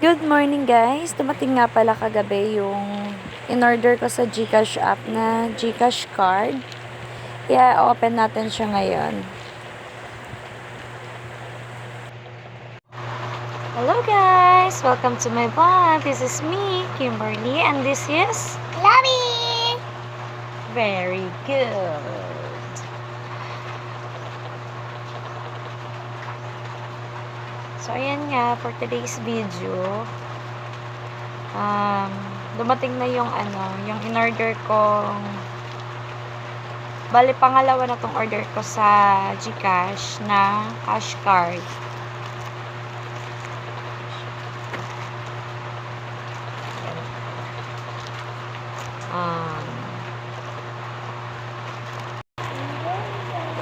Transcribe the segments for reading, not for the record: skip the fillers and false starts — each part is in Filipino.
Good morning guys! Dumating nga pala kagabi yung in-order ko sa GCash app na GCash card. I-open natin siya ngayon. Hello guys! Welcome to my vlog. This is me, Kimberly, and this is Lobby! very good. So, ayan nga, for today's video, dumating na yung yung in-order kong, bali pangalawa na tong order ko sa GCash na cash card.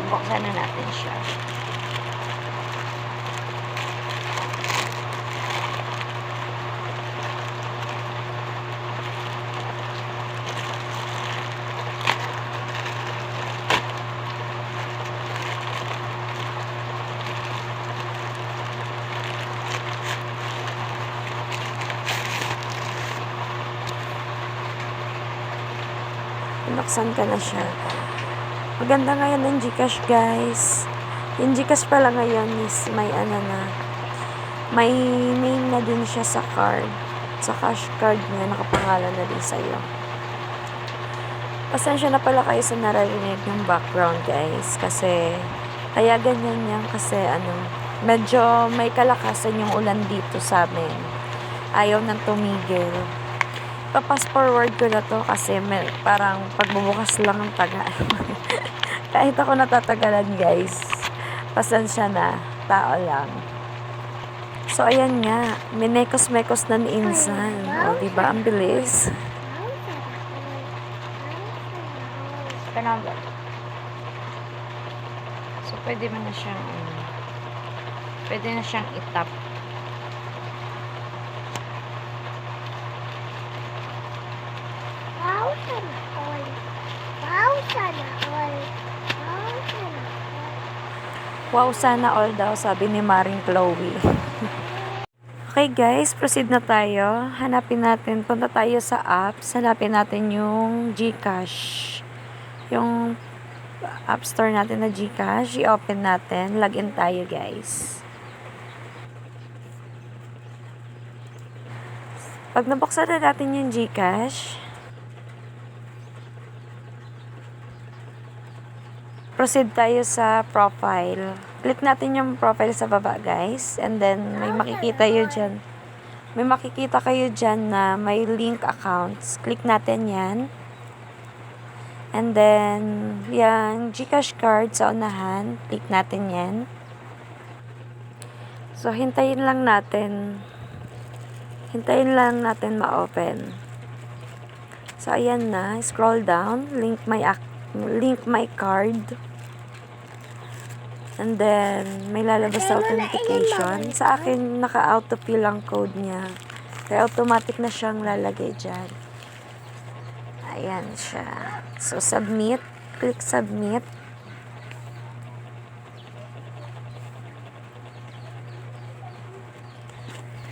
Buksan na natin siya. Binuksan ka na siya. Maganda ngayon ng GCash guys. Yung GCash pala ngayon is may may name na din siya sa card. Sa cash card niya, nakapangalan na din sa'yo. Pasensya na pala kayo sa naririnig ng background guys. Kasi, kaya ganyan yan kasi medyo may kalakasan yung ulan dito sa amin. Ayaw nang tumigil. Papas forward ko na to kasi parang pagbubukas lang ng taga. Kahit ako natatagalan guys. Pasensya na. Tao lang. So ayan nga. Minekos-mekos na ni Insan. O diba? Ang bilis. Panabot. So pwede mo na siyang itap. Wow, sana all. Wow, sana all. Wow, sana all. Wow, sana all daw, sabi ni Maring Chloe. Okay guys, proceed na tayo. Punta tayo sa apps. Hanapin natin yung GCash. Yung app store natin na GCash. I-open natin. Login tayo guys. Pag nabuksan na natin yung GCash, proceed tayo sa profile. Click natin yung profile sa baba, guys. And then, may makikita kayo dyan na may link accounts. Click natin yan. And then, yung GCash card sa unahan. Click natin yan. So, hintayin lang natin ma-open. So, ayan na. Scroll down. Link my card. And then, may lalabas sa authentication. Sa akin, naka-autofill lang code niya. Kaya automatic na siyang lalagay dyan. Ayan siya. So, submit. Click submit.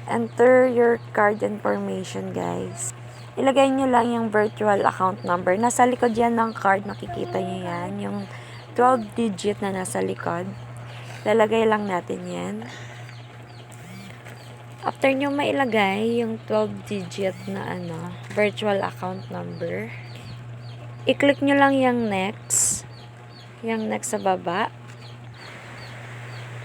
Enter your card information, guys. Ilagay nyo lang yung virtual account number. Nasa likod yan ng card. Nakikita nyo yan. Yung 12-digit na nasa likod. Lalagay lang natin yan. After nyo mailagay yung 12-digit na virtual account number, i-click nyo lang yung next. Yung next sa baba.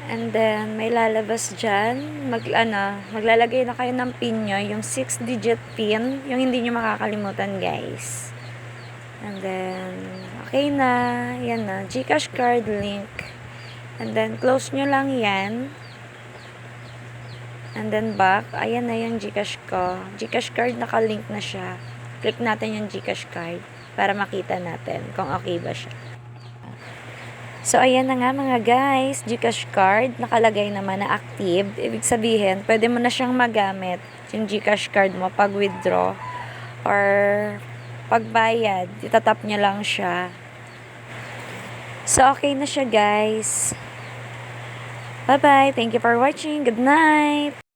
And then, may lalabas dyan. Maglalagay na kayo ng PIN nyo. Yung 6-digit PIN. Yung hindi nyo makakalimutan, guys. And then, okay na. Yan na. GCash card link. And then, close nyo lang yan. And then, back. Ayan na yung GCash ko. GCash card, nakalink na siya. Click natin yung GCash card para makita natin kung okay ba siya. So, ayan na nga mga guys. GCash card, nakalagay naman na active. Ibig sabihin, pwede mo na siyang magamit yung GCash card mo pag withdraw or pagbayad. Itatap nyo lang siya. So, okay na siya guys. Bye-bye. Thank you for watching. Good night.